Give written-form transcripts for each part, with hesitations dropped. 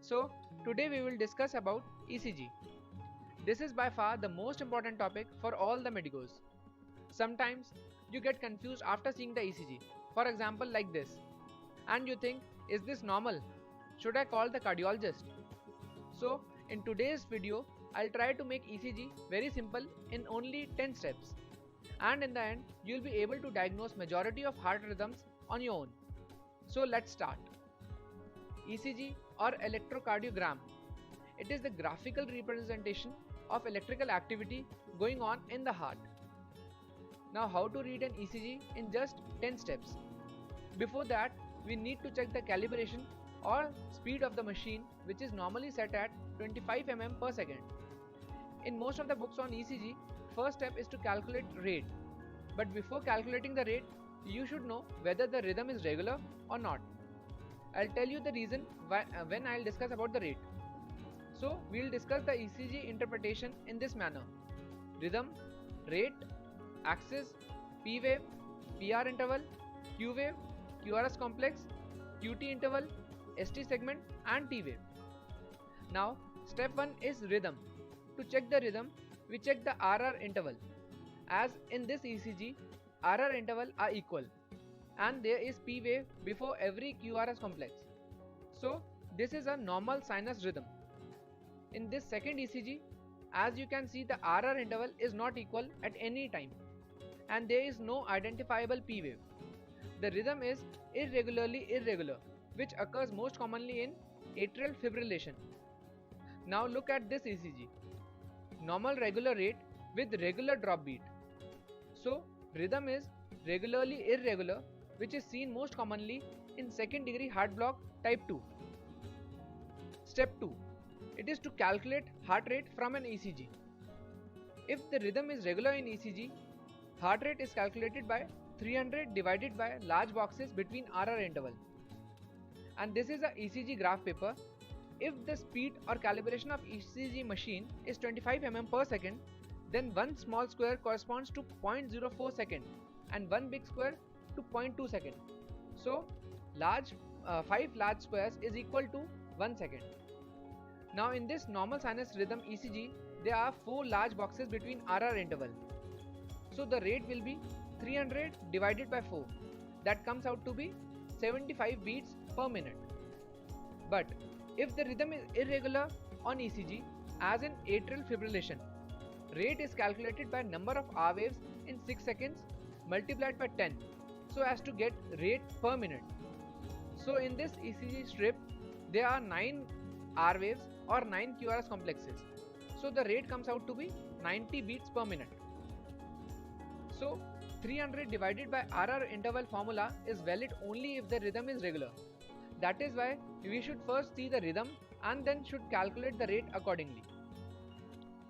So today we will discuss about ECG. This is by far the most important topic for all the medicos. Sometimes you get confused after seeing the ECG, for example like this, and you think, is this normal? Should I call the cardiologist? So in today's video I'll try to make ECG very simple in only 10 steps, and in the end you'll be able to diagnose majority of heart rhythms on your own. So let's start. ECG or electrocardiogram. It is the graphical representation of electrical activity going on in the heart. Now how to read an ECG in just 10 steps. Before that, we need to check the calibration or speed of the machine, which is normally set at 25 mm per second. In most of the books on ECG, first step is to calculate rate. But before calculating the rate, you should know whether the rhythm is regular or not. I'll tell you the reason when I'll discuss about the rate. So we'll discuss the ECG interpretation in this manner: rhythm, rate, axis, P wave, PR interval, Q wave, QRS complex, QT interval, ST segment and T wave. Now step 1 is rhythm. To check the rhythm, we check the RR interval. As in this ECG, RR interval are equal and there is P wave before every QRS complex. So this is a normal sinus rhythm. In this second ECG, as you can see, the RR interval is not equal at any time and there is no identifiable P wave. The rhythm is irregularly irregular, which occurs most commonly in atrial fibrillation. Now look at this ECG. Normal regular rate with regular drop beat. So rhythm is regularly irregular, which is seen most commonly in second degree heart block type 2. Step 2. It is to calculate heart rate from an ECG. If the rhythm is regular in ECG, heart rate is calculated by 300 divided by large boxes between RR interval. And this is a ECG graph paper. If the speed or calibration of ECG machine is 25 mm per second, then one small square corresponds to 0.04 second and one big square to 0.2 second. So 5 large squares is equal to 1 second. Now in this normal sinus rhythm ECG, there are 4 large boxes between RR interval. So the rate will be 300 divided by 4. That comes out to be 75 beats per minute. But if the rhythm is irregular on ECG, as in atrial fibrillation, rate is calculated by number of R waves in 6 seconds multiplied by 10, so as to get rate per minute. So in this ECG strip, there are 9 R waves or 9 QRS complexes. So the rate comes out to be 90 beats per minute. So 300 divided by RR interval formula is valid only if the rhythm is regular. That is why we should first see the rhythm and then should calculate the rate accordingly.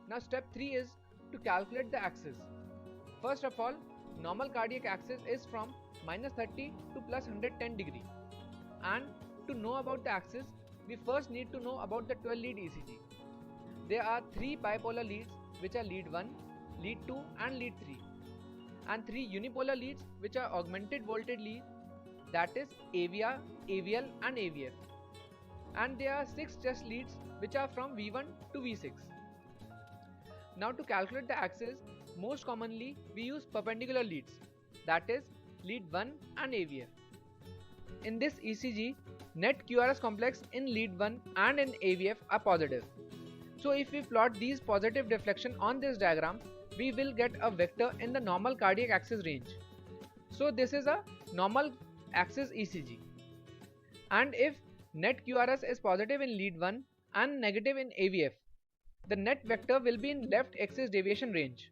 Now step 3 is to calculate the axis. First of all, normal cardiac axis is from -30 to +110 degree. And to know about the axis, we first need to know about the 12 lead ECG. There are 3 bipolar leads, which are lead 1, lead 2 and lead 3. And 3 unipolar leads, which are augmented voltage leads, that is AVR, AVL and AVF. And there are 6 chest leads, which are from V1 to V6. Now to calculate the axis, most commonly we use perpendicular leads, that is lead 1 and AVF. In this ECG, net QRS complex in lead 1 and in AVF are positive. So if we plot these positive deflection on this diagram, we will get a vector in the normal cardiac axis range. So this is a normal axis ECG. And if net QRS is positive in lead 1 and negative in AVF, the net vector will be in left axis deviation range.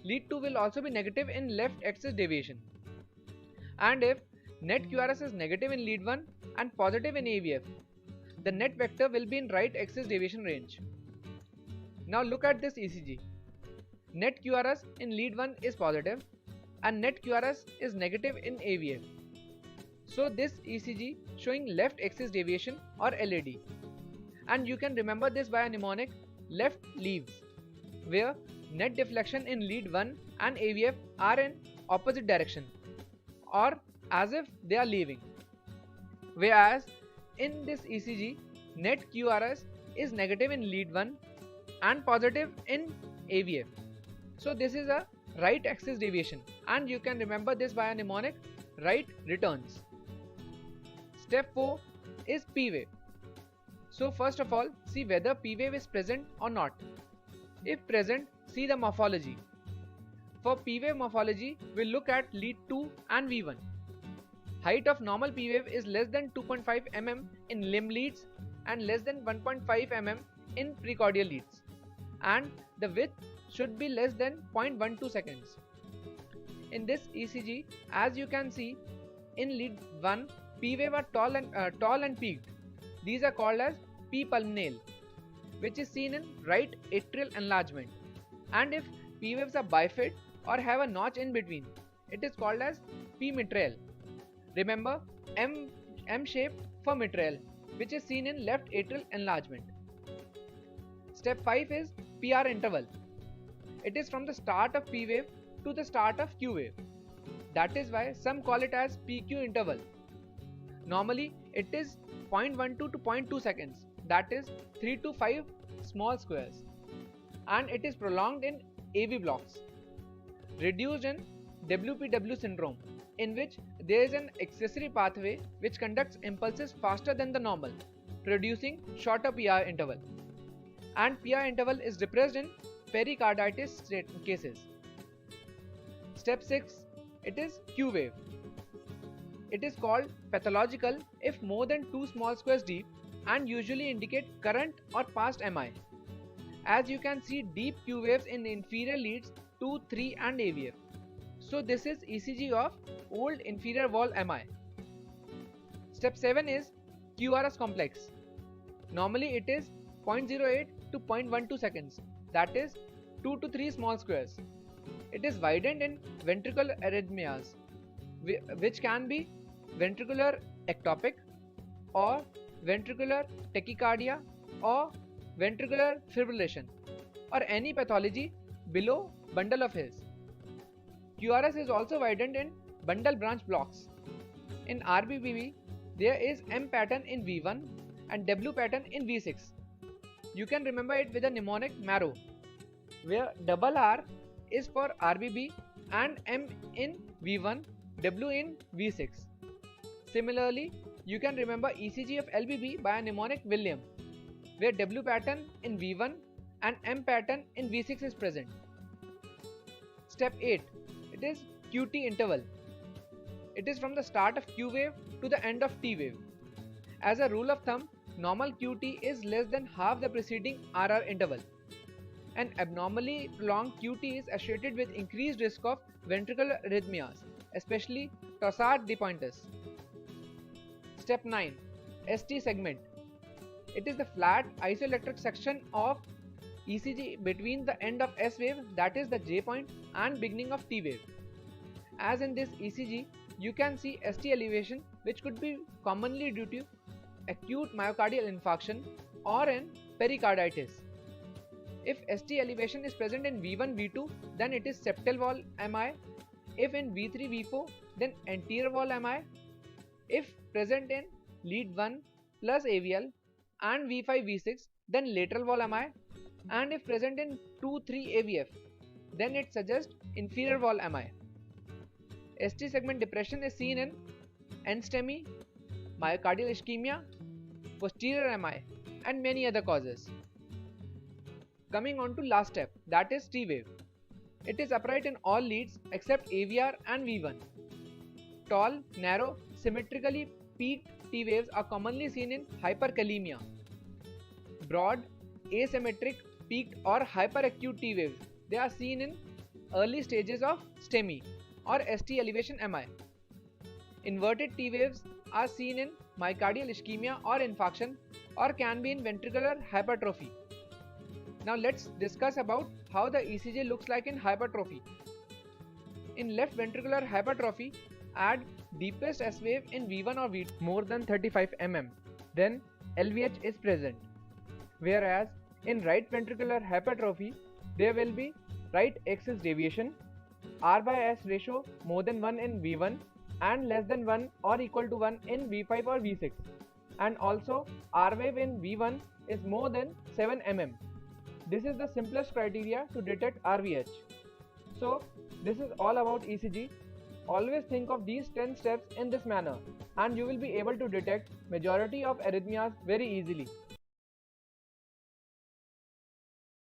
Lead 2 will also be negative in left axis deviation. And if net QRS is negative in lead 1 and positive in AVF, the net vector will be in right axis deviation range. Now look at this ECG. Net QRS in lead 1 is positive and net QRS is negative in AVF. So this ECG showing left axis deviation or LAD. And you can remember this by a mnemonic left leaves, where net deflection in lead 1 and AVF are in opposite direction or as if they are leaving. Whereas in this ECG, net QRS is negative in lead 1 and positive in AVF. So this is a right axis deviation, and you can remember this by a mnemonic right returns. Step 4 is P wave. So first of all, see whether P wave is present or not. If present, see the morphology. For P wave morphology, we'll look at lead 2 and V1. Height of normal P wave is less than 2.5 mm in limb leads and less than 1.5 mm in precordial leads, and the width should be less than 0.12 seconds. In this ECG, as you can see, in lead 1, P wave are tall and peaked. These are called as P pulmonale, which is seen in right atrial enlargement. And if P waves are bifid or have a notch in between, it is called as P mitral. Remember, M shape for mitral, which is seen in left atrial enlargement. Step 5 is PR interval. It is from the start of P wave to the start of Q wave. That is why some call it as PQ interval. Normally, it is 0.12 to 0.2 seconds, that is 3 to 5 small squares, and it is prolonged in AV blocks. Reduced in WPW syndrome, in which there is an accessory pathway which conducts impulses faster than the normal, producing shorter PR interval. And PR interval is depressed in pericarditis cases. Step 6, it is Q wave. It is called pathological if more than 2 small squares deep and usually indicate current or past MI. As you can see, deep Q waves in inferior leads 2, 3 and AVF. So this is ECG of old inferior wall MI. Step 7 is QRS complex. Normally it is 0.08 to 0.12 seconds, that is 2 to 3 small squares. It is widened in ventricular arrhythmias, which can be ventricular ectopic or ventricular tachycardia or ventricular fibrillation or any pathology below bundle of His. QRS is also widened in bundle branch blocks. In RBBB, there is M pattern in V1 and W pattern in V6. You can remember it with a mnemonic MARROW, where double R is for RBB and M in V1, W in V6. Similarly, you can remember ECG of LBB by a mnemonic William, where W pattern in V1 and M pattern in V6 is present. Step 8, it is QT interval. It is from the start of Q wave to the end of T wave. As a rule of thumb, normal QT is less than half the preceding RR interval. An abnormally prolonged QT is associated with increased risk of ventricular arrhythmias, especially torsade de pointes. Step 9, ST segment. It is the flat isoelectric section of ECG between the end of S wave, that is the J point, and beginning of T wave. As in this ECG, you can see ST elevation, which could be commonly due to acute myocardial infarction or in pericarditis. If ST elevation is present in V1, V2, then it is septal wall MI. If in V3, V4, then anterior wall MI. If present in lead 1 plus AVL and V5, V6, then lateral wall MI. And if present in 2, 3 AVF, then it suggests inferior wall MI. ST segment depression is seen in NSTEMI, myocardial ischemia, posterior MI, and many other causes. Coming on to last step, that is T wave. It is upright in all leads except AVR and V1. Tall, narrow, symmetrically peaked T waves are commonly seen in hyperkalemia. Broad, asymmetric, peaked or hyperacute T waves, they are seen in early stages of STEMI or ST elevation MI. Inverted T waves are seen in myocardial ischemia or infarction or can be in ventricular hypertrophy. Now let's discuss about how the ECG looks like in hypertrophy. In left ventricular hypertrophy, add deepest S wave in V1 or V2 more than 35 mm, then LVH is present. Whereas in right ventricular hypertrophy, there will be right axis deviation, R by S ratio more than 1 in V1 and less than 1 or equal to 1 in V5 or V6, and also R wave in V1 is more than 7 mm. This is the simplest criteria to detect RVH. So this is all about ECG. Always think of these 10 steps in this manner and you will be able to detect majority of arrhythmias very easily.